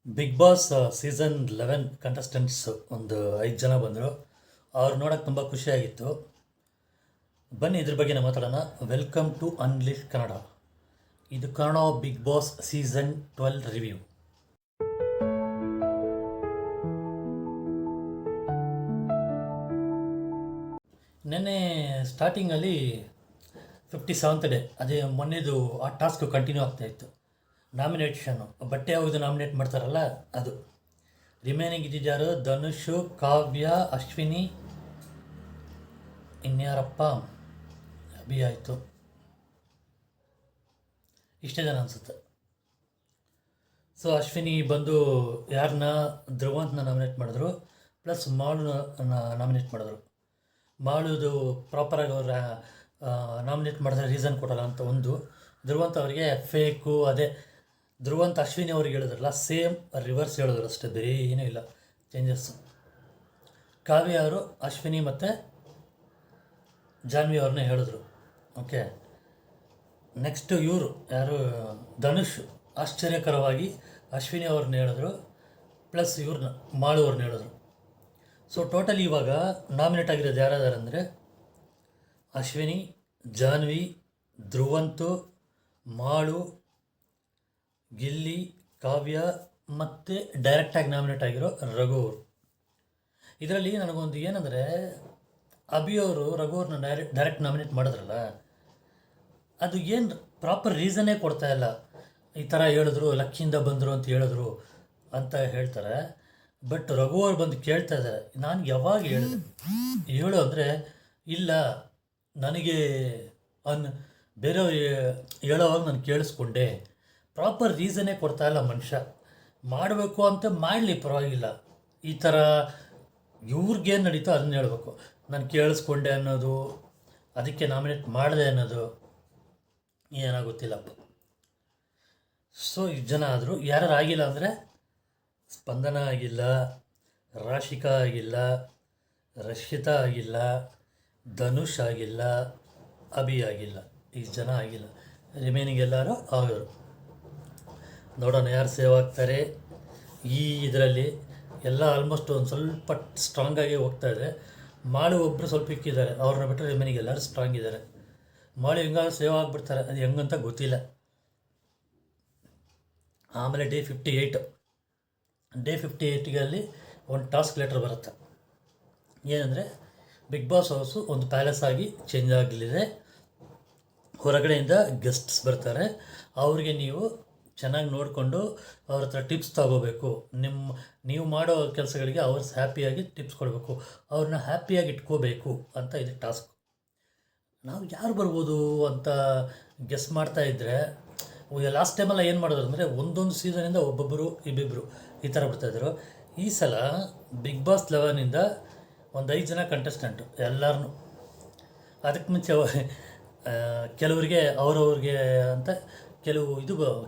Big Boss season 11 contestants ಒಂದು 5 ಜನ ಬಂದರು. ಅವ್ರು ನೋಡೋಕ್ಕೆ ತುಂಬ ಖುಷಿಯಾಗಿತ್ತು. ಬನ್ನಿ ಇದ್ರ ಬಗ್ಗೆ ನಾವು ಮಾತಾಡೋಣ. Welcome to unlist Kannada. ಇದು Kannada Bigg Boss season 12 review. ನೆನ್ನೆ ಸ್ಟಾರ್ಟಿಂಗಲ್ಲಿ 57th ಡೇ, ಅದೇ ಮೊನ್ನೆದು ಆ ಟಾಸ್ಕ್ ಕಂಟಿನ್ಯೂ ಆಗ್ತಾಯಿತ್ತು. ನಾಮಿನೇಷನ್ನು ಬಟ್ಟೆ ಯಾವುದು ನಾಮಿನೇಟ್ ಮಾಡ್ತಾರಲ್ಲ ಅದು. ರಿಮೈನಿಂಗ್ ಇದ್ದಿದ್ದಾರು ಧನುಷ್, ಕಾವ್ಯ, ಅಶ್ವಿನಿ, ಇನ್ಯಾರಪ್ಪ, ಅಭಿ ಆಯಿತು, ಇಷ್ಟೇ ಜನ ಅನಿಸುತ್ತೆ. ಸೊ ಅಶ್ವಿನಿ ಬಂದು ಯಾರನ್ನ ಧ್ರುವಂತನ ನಾಮಿನೇಟ್ ಮಾಡಿದ್ರು, ಪ್ಲಸ್ ಮಾಳು ನಾಮಿನೇಟ್ ಮಾಡಿದ್ರು. ಮಾಳುದು ಪ್ರಾಪರಾಗಿ ಅವ್ರ ನಾಮಿನೇಟ್ ಮಾಡಿದ್ರೆ ರೀಸನ್ ಕೊಡಲ್ಲ ಅಂತ ಒಂದು. ಧ್ರುವಂತ ಅವರಿಗೆ ಫೇಕು, ಅದೇ ಧ್ರುವಂತ ಅಶ್ವಿನಿ ಅವ್ರಿಗೆ ಹೇಳಿದ್ರಲ್ಲ ಸೇಮ್ ರಿವರ್ಸ್ ಹೇಳಿದ್ರು ಅಷ್ಟೇ, ಬೇರೆ ಏನೂ ಇಲ್ಲ ಚೇಂಜಸ್ಸು. ಕಾವ್ಯ ಅವರು ಅಶ್ವಿನಿ ಮತ್ತು ಜಾನ್ವಿ ಅವ್ರನ್ನೇ ಹೇಳಿದ್ರು. ಓಕೆ, ನೆಕ್ಸ್ಟು ಇವರು ಯಾರು ಧನುಷ್ ಆಶ್ಚರ್ಯಕರವಾಗಿ ಅಶ್ವಿನಿ ಅವ್ರನ್ನ ಹೇಳಿದ್ರು, ಪ್ಲಸ್ ಇವ್ರನ್ನ ಮಾಳು ಅವ್ರನ್ನ ಹೇಳಿದ್ರು. ಸೊ ಟೋಟಲಿ ಇವಾಗ ನಾಮಿನೇಟ್ ಆಗಿರೋದು ಯಾರಾದಾರಂದರೆ ಅಶ್ವಿನಿ, ಜಾನ್ವಿ, ಧ್ರುವಂತು, ಮಾಳು, ಗಿಲ್ಲಿ, ಕಾವ್ಯ ಮತ್ತು ಡೈರೆಕ್ಟಾಗಿ ನಾಮಿನೇಟ್ ಆಗಿರೋ ರಘು ಅವರು. ಇದರಲ್ಲಿ ನನಗೊಂದು ಏನಂದರೆ, ಅಭಿಯವರು ರಘು ಅವ್ರನ್ನ ಡೈರೆಕ್ಟ್ ನಾಮಿನೇಟ್ ಮಾಡಿದ್ರಲ್ಲ, ಅದು ಏನು ಪ್ರಾಪರ್ ರೀಸನ್ನೇ ಕೊಡ್ತಾ ಇಲ್ಲ. ಈ ಥರ ಹೇಳಿದ್ರು, ಲಕ್ಕಿಯಿಂದ ಬಂದರು ಅಂತ ಹೇಳಿದ್ರು ಅಂತ ಹೇಳ್ತಾರೆ. ಬಟ್ ರಘು ಅವ್ರು ಬಂದು ಕೇಳ್ತಾ ಇದ್ದಾರೆ, ನಾನು ಯಾವಾಗ ಹೇಳಿದೆ ಹೇಳು ಅಂದರೆ, ಇಲ್ಲ ನನಗೆ ಬೇರೆಯವ್ರು ಹೇಳೋವಾಗ ನಾನು ಕೇಳಿಸ್ಕೊಂಡೆ. ಪ್ರಾಪರ್ ರೀಸನ್ನೇ ಕೊಡ್ತಾ ಇಲ್ಲ ಮನುಷ್ಯ. ಮಾಡಬೇಕು ಅಂತ ಮಾಡಲಿ, ಪರವಾಗಿಲ್ಲ. ಈ ಥರ ಇವ್ರಿಗೇನು ನಡೀತೋ ಅದನ್ನ ಹೇಳಬೇಕು. ನಾನು ಕೇಳಿಸ್ಕೊಂಡೆ ಅನ್ನೋದು, ಅದಕ್ಕೆ ನಾಮಿನೇಟ್ ಮಾಡಿದೆ ಅನ್ನೋದು ಏನಾಗುತ್ತಿಲ್ಲಪ್ಪ. ಸೊ ಇಷ್ಟು ಜನ ಆದರೂ ಯಾರು ಆಗಿಲ್ಲ ಅಂದರೆ ಸ್ಪಂದನ ಆಗಿಲ್ಲ, ರಾಶಿಕಾ ಆಗಿಲ್ಲ, ರಕ್ಷಿತಾ ಆಗಿಲ್ಲ, ಧನುಷ್ ಆಗಿಲ್ಲ, ಅಭಿ ಆಗಿಲ್ಲ. ಇಷ್ಟು ಜನ ಆಗಿಲ್ಲ. ರಿಮೈನಿಂಗ್ ಎಲ್ಲರೂ ಆಗೋರು. ನೋಡೋಣ ಯಾರು ಸೇವ್ ಆಗ್ತಾರೆ. ಈ ಇದರಲ್ಲಿ ಎಲ್ಲ ಆಲ್ಮೋಸ್ಟ್ ಒಂದು ಸ್ವಲ್ಪ ಸ್ಟ್ರಾಂಗಾಗಿ ಹೋಗ್ತಾ ಇದೆ. ಮಾಳು ಒಬ್ಬರು ಸ್ವಲ್ಪ ಇಕ್ಕಿದ್ದಾರೆ, ಅವ್ರನ್ನ ಬಿಟ್ಟರೆ ರಿಮೈನಿಂಗ್ ಎಲ್ಲರೂ ಸ್ಟ್ರಾಂಗ್ ಇದ್ದಾರೆ. ಮಾಳು ಹೆಂಗಾದ್ರೂ ಸೇವ್ ಆಗಿಬಿಡ್ತಾರೆ, ಅದು ಹೆಂಗಂತ ಗೊತ್ತಿಲ್ಲ. ಆಮೇಲೆ ಡೇ 58ಗೆ ಅಲ್ಲಿ ಒಂದು ಟಾಸ್ಕ್ ಲೆಟರ್ ಬರುತ್ತೆ. ಏನಂದರೆ, ಬಿಗ್ ಬಾಸ್ ಹೌಸು ಒಂದು ಪ್ಯಾಲೇಸ್ ಆಗಿ ಚೇಂಜ್ ಆಗಲಿದೆ. ಹೊರಗಡೆಯಿಂದ ಗೆಸ್ಟ್ಸ್ ಬರ್ತಾರೆ. ಅವ್ರಿಗೆ ನೀವು ಚೆನ್ನಾಗಿ ನೋಡಿಕೊಂಡು ಅವ್ರ ಹತ್ರ ಟಿಪ್ಸ್ ತಗೋಬೇಕು. ನೀವು ಮಾಡೋ ಕೆಲಸಗಳಿಗೆ ಅವ್ರು ಹ್ಯಾಪಿಯಾಗಿ ಟಿಪ್ಸ್ ಕೊಡಬೇಕು, ಅವ್ರನ್ನ ಹ್ಯಾಪಿಯಾಗಿ ಇಟ್ಕೋಬೇಕು ಅಂತ ಇದು ಟಾಸ್ಕ್. ನಾವು ಯಾರು ಬರ್ಬೋದು ಅಂತ ಗೆಸ್ ಮಾಡ್ತಾಯಿದ್ರೆ, ಲಾಸ್ಟ್ ಟೈಮೆಲ್ಲ ಏನು ಮಾಡಿದ್ರು ಅಂದರೆ, ಒಂದೊಂದು ಸೀಸನಿಂದ ಒಬ್ಬೊಬ್ಬರು ಇಬ್ಬಿಬ್ಬರು ಈ ಥರ ಬರ್ತಾಯಿದ್ರು. ಈ ಸಲ ಬಿಗ್ ಬಾಸ್ 11ಇಂದ ಒಂದು 5 ಜನ ಕಂಟೆಸ್ಟೆಂಟು ಎಲ್ಲರೂ. ಅದಕ್ಕೆ ಮುಂಚೆ ಕೆಲವರಿಗೆ ಅವ್ರವ್ರಿಗೆ ಅಂತ ಕೆಲವು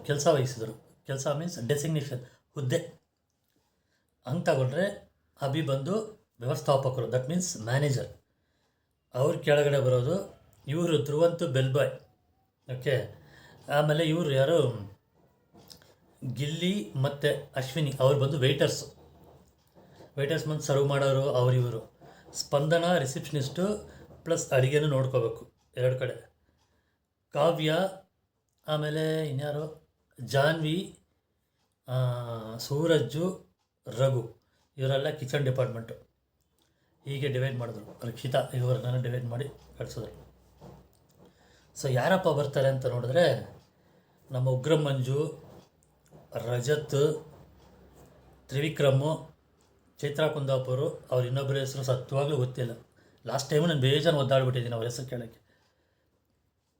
ಕೆಲಸ ವಹಿಸಿದ್ರು. ಕೆಲಸ ಮೀನ್ಸ್ ಡೆಸಿಗ್ನೇಷನ್, ಹುದ್ದೆ ಹಂಗೆ ತಗೊಂಡ್ರೆ. ಅಭಿ ಬಂದು ವ್ಯವಸ್ಥಾಪಕರು, ದಟ್ ಮೀನ್ಸ್ ಮ್ಯಾನೇಜರ್. ಅವ್ರ ಕೆಳಗಡೆ ಬರೋದು ಇವರು ಧ್ರುವಂತು ಬೆಲ್ ಬಾಯ್. ಓಕೆ, ಆಮೇಲೆ ಇವರು ಯಾರು ಗಿಲ್ಲಿ ಮತ್ತು ಅಶ್ವಿನಿ ಅವ್ರು ಬಂದು ವೆಯ್ಟರ್ಸ್ ಬಂದು ಸರ್ವ್ ಮಾಡೋರು ಇವರು. ಸ್ಪಂದನ ರಿಸೆಪ್ಷನಿಸ್ಟು ಪ್ಲಸ್ ಅಡುಗೆನೂ ನೋಡ್ಕೋಬೇಕು 2 ಕಡೆ. ಕಾವ್ಯ, ಆಮೇಲೆ ಇನ್ಯಾರು ಜಾನ್ವಿ, ಸೂರಜ್ಜು, ರಘು ಇವರೆಲ್ಲ ಕಿಚನ್ ಡಿಪಾರ್ಟ್ಮೆಂಟು. ಹೀಗೆ ಡಿವೈಡ್ ಮಾಡಿದ್ರು. ರಕ್ಷಿತಾ ಇವರನ್ನ ಡಿವೈಡ್ ಮಾಡಿ ಕಳಿಸಿದ್ರು. ಸೊ ಯಾರಪ್ಪ ಬರ್ತಾರೆ ಅಂತ ನೋಡಿದ್ರೆ, ನಮ್ಮ ಉಗ್ರಂ ಮಂಜು, ರಜತ್, ತ್ರಿವಿಕ್ರಮು, ಚೈತ್ರಾ ಕುಂದಾಪುರು, ಅವ್ರ ಇನ್ನೊಬ್ಬರ ಹೆಸರು ಸತ್ಯವಾಗಲೂ ಗೊತ್ತಿಲ್ಲ. ಲಾಸ್ಟ್ ಟೈಮು ನಾನು ಬೇಜಾನು ಒದ್ದಾಡ್ಬಿಟ್ಟಿದ್ದೀನಿ ಅವ್ರ ಹೆಸರು ಕೇಳೋಕ್ಕೆ.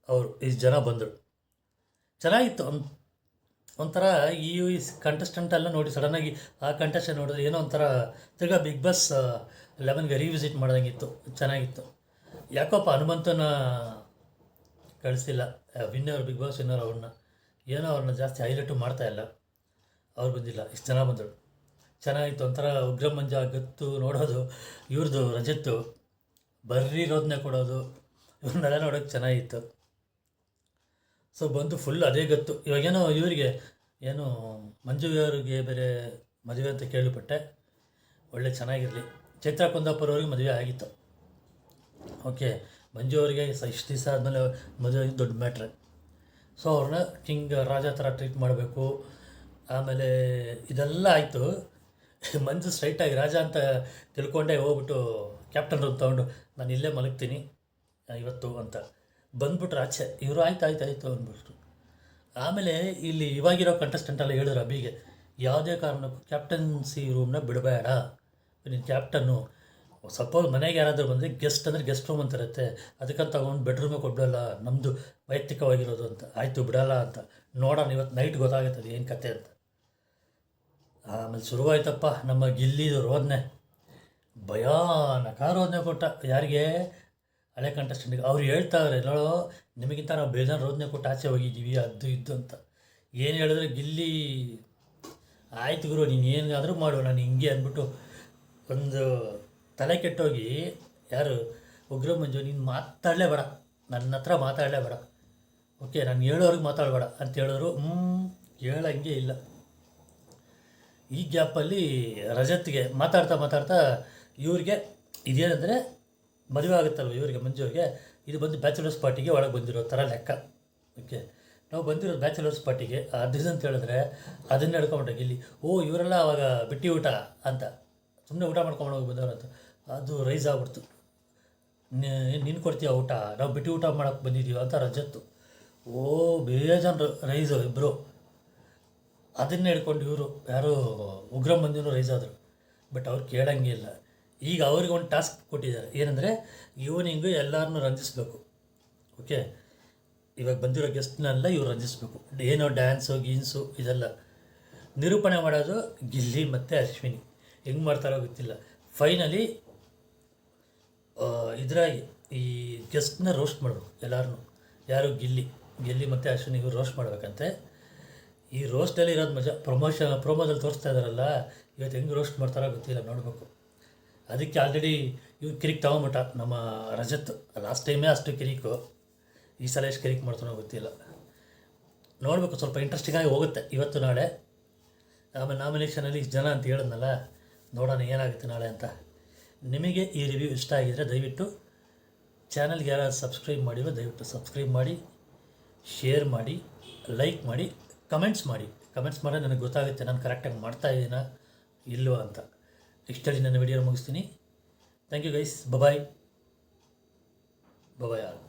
ಅವರು ಇಷ್ಟು ಜನ ಬಂದರು, ಚೆನ್ನಾಗಿತ್ತು. ಒಂಥರ ಈ ಕಂಟೆಸ್ಟೆಂಟ್ ಎಲ್ಲ ನೋಡಿ ಸಡನ್ನಾಗಿ ಆ ಕಂಟೆಸ್ಟೆಂಟ್ ನೋಡಿದ್ರೆ ಏನೋ ಒಂಥರ ತಿರ್ಗಾ ಬಿಗ್ ಬಾಸ್ 11ಗೆ ರಿವಿಸಿಟ್ ಮಾಡ್ದಂಗಿತ್ತು, ಚೆನ್ನಾಗಿತ್ತು. ಯಾಕಪ್ಪ ಹನುಮಂತನ ಕಳಿಸಿಲ್ಲ, ಬಿಗ್ ಬಾಸ್ ವಿನ್ನರ್ ಅವ್ರನ್ನ ಜಾಸ್ತಿ ಹೈಲೈಟು ಮಾಡ್ತಾಯಿಲ್ಲ. ಅವ್ರು ಬಂದಿಲ್ಲ, ಇಷ್ಟು ಜನ ಬಂದರು, ಚೆನ್ನಾಗಿತ್ತು. ಒಂಥರ ಉಗ್ರಂ ಮಂಜ ಗತ್ತು ನೋಡೋದು, ಇವ್ರದ್ದು ರಜತ್ತು ಬರ್ರಿರೋದನ್ನೇ ಕೊಡೋದು, ಇವ್ರನ್ನೆಲ್ಲ ನೋಡೋಕ್ಕೆ ಚೆನ್ನಾಗಿತ್ತು. ಸೊ ಬಂದು ಫುಲ್ ಅದೇ ಗತ್ತು. ಇವಾಗೇನೋ ಇವರಿಗೆ ಏನು ಮಂಜುವರಿಗೆ ಬೇರೆ ಮದುವೆ ಅಂತ ಕೇಳಿಪಟ್ಟೆ. ಒಳ್ಳೆ ಚೆನ್ನಾಗಿರಲಿ. ಚೈತ್ರ ಕುಂದಾಪುರ ಅವ್ರಿಗೆ ಮದುವೆ ಆಗಿತ್ತು. ಓಕೆ, ಮಂಜು ಅವರಿಗೆ ಇಷ್ಟು ದಿವಸ ಆದಮೇಲೆ ಮದುವೆ ದೊಡ್ಡ ಮ್ಯಾಟ್ರೆ. ಸೊ ಅವ್ರನ್ನ ಕಿಂಗ್ ರಾಜ ಥರ ಟ್ರೀಟ್ ಮಾಡಬೇಕು. ಆಮೇಲೆ ಇದೆಲ್ಲ ಆಯಿತು. ಮಂಜು ಸ್ಟ್ರೈಟಾಗಿ ರಾಜ ಅಂತ ತಿಳ್ಕೊಂಡೇ ಹೋಗ್ಬಿಟ್ಟು ಕ್ಯಾಪ್ಟನ್ ರೂಮ್ ತೊಗೊಂಡು ನಾನು ಇಲ್ಲೇ ಮಲಗ್ತೀನಿ ಇವತ್ತು ಅಂತ ಬಂದ್ಬಿಟ್ರು ಆಚೆ. ಇವರು ಆಯ್ತು ಅಂದ್ಬಿಟ್ರು. ಆಮೇಲೆ ಇಲ್ಲಿ ಇವಾಗಿರೋ ಕಂಟೆಸ್ಟೆಂಟೆಲ್ಲ ಹೇಳಿದ್ರು ಅಭಿಗೆ, ಯಾವುದೇ ಕಾರಣಕ್ಕೂ ಕ್ಯಾಪ್ಟನ್ಸಿ ರೂಮ್ನ ಬಿಡಬೇಡ, ನೀನು ಕ್ಯಾಪ್ಟನ್ನು. ಸಪೋಸ್ ಮನೆಗೆ ಯಾರಾದರೂ ಬಂದರೆ ಗೆಸ್ಟ್ ಅಂದರೆ ಗೆಸ್ಟ್ ರೂಮ್ ಅಂತ ಇರುತ್ತೆ, ಅದಕ್ಕಂತ ತಗೊಂಡು ಬೆಡ್ರೂಮೇ ಕೊಡಲ್ಲ, ನಮ್ಮದು ವೈಯಕ್ತಿಕವಾಗಿರೋದು ಅಂತ. ಆಯಿತು ಬಿಡಲ್ಲ ಅಂತ, ನೋಡೋಣ ಇವತ್ತು ನೈಟ್ ಗೊತ್ತಾಗುತ್ತದೆ ಏನು ಕತೆ ಅಂತ. ಆಮೇಲೆ ಶುರುವಾಯ್ತಪ್ಪ ನಮ್ಮ ಗಿಲ್ಲಿದು ರೋದನೆ. ಭಯಾನಕ ರೋದನೆ ಕೊಟ್ಟ. ಯಾರಿಗೆ? ಹಳೆ ಕಂಟೆಸ್ಟೆಂಟ್ಗೆ. ಅವ್ರು ಹೇಳ್ತಾವ್ರೆ, ನೋಡೋ ನಿಮಗಿಂತ ನಾವು ಬೇಜಾರು ರೋದನೆ ಕೊಟ್ಟು ಆಚೆ ಹೋಗಿದ್ದೀವಿ ಅದು ಇದ್ದು ಅಂತ. ಏನು ಹೇಳಿದ್ರೆ ಗಿಲ್ಲಿ, ಆಯ್ತು ಗುರು ನೀನು ಏನಾದರೂ ಮಾಡು, ನಾನು ಹಿಂಗೆ ಅಂದ್ಬಿಟ್ಟು ಒಂದು ತಲೆ ಕೆಟ್ಟೋಗಿ, ಯಾರು ಉಗ್ರ ಮಂಜು, ನೀನು ಮಾತಾಡಲೇಬೇಡ, ನನ್ನ ಹತ್ರ ಮಾತಾಡಲೇಬೇಡ, ಓಕೆ ನಾನು ಹೇಳೋರಿಗೆ ಮಾತಾಡಬೇಡ ಅಂತ ಹೇಳಿದ್ರು. ಹೇಳಂಗೆ ಇಲ್ಲ. ಈ ಗ್ಯಾಪಲ್ಲಿ ರಜತ್ಗೆ ಮಾತಾಡ್ತಾ ಇವ್ರಿಗೆ ಇದೇನೆಂದರೆ ಮದುವೆ ಆಗುತ್ತಲ್ವ ಇವರಿಗೆ ಮಂಜುವಿಗೆ, ಇದು ಬಂದು ಬ್ಯಾಚುಲರ್ಸ್ ಪಾರ್ಟಿಗೆ ಒಳಗೆ ಬಂದಿರೋ ಥರ ಲೆಕ್ಕ. ಓಕೆ, ನಾವು ಬಂದಿರೋದು ಬ್ಯಾಚುಲರ್ಸ್ ಪಾರ್ಟಿಗೆ ಅದಿಸ್ ಅಂತ ಹೇಳಿದ್ರೆ ಅದನ್ನೇ ಹಿಡ್ಕೊಂಬಿಟ್ಟಾಗ ಇಲ್ಲಿ, ಇವರೆಲ್ಲ ಅವಾಗ ಬಿಟ್ಟಿ ಊಟ ಅಂತ ಸುಮ್ಮನೆ ಊಟ ಮಾಡ್ಕೊಂಡು ಹೋಗಿ ಬಂದವರು ಅಂತ ಅದು ರೈಸ್ ಆಗ್ಬಿಡ್ತು. ನೀನು ಕೊಡ್ತೀಯ ಊಟ, ನಾವು ಬಿಟ್ಟು ಊಟ ಮಾಡೋಕ್ಕೆ ಬಂದಿದ್ದೀವಿ ಅಂತ ರಜತ್ತು. ಬೇಜಾನ್ ರೈಸು ಇಬ್ಬರು. ಅದನ್ನೇ ಹಿಡ್ಕೊಂಡು ಇವರು ಯಾರು ಉಗ್ರ ಮಂದಿನೂ ರೈಸ್ ಆದರು. ಬಟ್ ಅವ್ರು ಕೇಳಂಗೆ ಇಲ್ಲ. ಈಗ ಅವ್ರಿಗೆ ಒಂದು ಟಾಸ್ಕ್ ಕೊಟ್ಟಿದ್ದಾರೆ, ಏನಂದರೆ ಈವ್ನಿಂಗು ಎಲ್ಲರನ್ನೂ ರಂಜಿಸಬೇಕು. ಓಕೆ, ಇವಾಗ ಬಂದಿರೋ ಗೆಸ್ಟ್ನೆಲ್ಲ ಇವ್ರು ರಂಜಿಸಬೇಕು. ಏನೋ ಡ್ಯಾನ್ಸು ಗೀನ್ಸು ಇದೆಲ್ಲ ನಿರೂಪಣೆ ಮಾಡೋದು ಗಿಲ್ಲಿ ಮತ್ತು ಅಶ್ವಿನಿ. ಹೆಂಗೆ ಮಾಡ್ತಾರೋ ಗೊತ್ತಿಲ್ಲ. ಫೈನಲಿ ಇದರಾಗಿ ಈ ಗೆಸ್ಟ್ನ ರೋಸ್ಟ್ ಮಾಡಬೇಕು ಎಲ್ಲರನ್ನೂ. ಯಾರು? ಗಿಲ್ಲಿ ಮತ್ತು ಅಶ್ವಿನಿ ಇವ್ರು ರೋಸ್ಟ್ ಮಾಡಬೇಕಂತೆ. ಈ ರೋಸ್ಟಲ್ಲಿ ಇರೋದು ಮಜಾ. ಪ್ರೋಮೋದಲ್ಲಿ ತೋರಿಸ್ತಾ ಇದ್ದಾರಲ್ಲ, ಇವತ್ತು ಹೆಂಗೆ ರೋಸ್ಟ್ ಮಾಡ್ತಾರೋ ಗೊತ್ತಿಲ್ಲ, ನೋಡಬೇಕು. ಅದಕ್ಕೆ ಆಲ್ರೆಡಿ ಇವ್ರು ಕಿರಿಕ್ ತೊಗೊಂಬಿಟ್ಟ ನಮ್ಮ ರಜತ್. ಲಾಸ್ಟ್ ಟೈಮೇ ಅಷ್ಟು ಕಿರಿಕು, ಈ ಸಲ ಎಷ್ಟು ಕಿರಿಕ್ ಮಾಡ್ತಾನೋ ಗೊತ್ತಿಲ್ಲ. ನೋಡಬೇಕು, ಸ್ವಲ್ಪ ಇಂಟ್ರೆಸ್ಟಿಂಗಾಗಿ ಹೋಗುತ್ತೆ ಇವತ್ತು ನಾಳೆ. ಆಮೇಲೆ ನಾಮಿನೇಷನಲ್ಲಿ ಇಷ್ಟು ಜನ ಅಂತ ಹೇಳಿದ್ನಲ್ಲ, ನೋಡೋಣ ಏನಾಗುತ್ತೆ ನಾಳೆ ಅಂತ. ನಿಮಗೆ ಈ ರಿವ್ಯೂ ಇಷ್ಟ ಆಗಿದರೆ ದಯವಿಟ್ಟು ಚಾನಲ್ಗೆ ಯಾರು ಸಬ್ಸ್ಕ್ರೈಬ್ ಮಾಡಿರೋ ದಯವಿಟ್ಟು ಸಬ್ಸ್ಕ್ರೈಬ್ ಮಾಡಿ, ಶೇರ್ ಮಾಡಿ, ಲೈಕ್ ಮಾಡಿ, ಕಮೆಂಟ್ಸ್ ಮಾಡಿದ್ರೆ ನನಗೆ ಗೊತ್ತಾಗುತ್ತೆ ನಾನು ಕರೆಕ್ಟಾಗಿ ಮಾಡ್ತಾಯಿದ್ದೀನಾ ಇಲ್ವಾ ಅಂತ. ಇಷ್ಟಲ್ಲಿ ನನ್ನ ವಿಡಿಯೋ ಮುಗಿಸ್ತೀನಿ. Thank you guys. Bye all.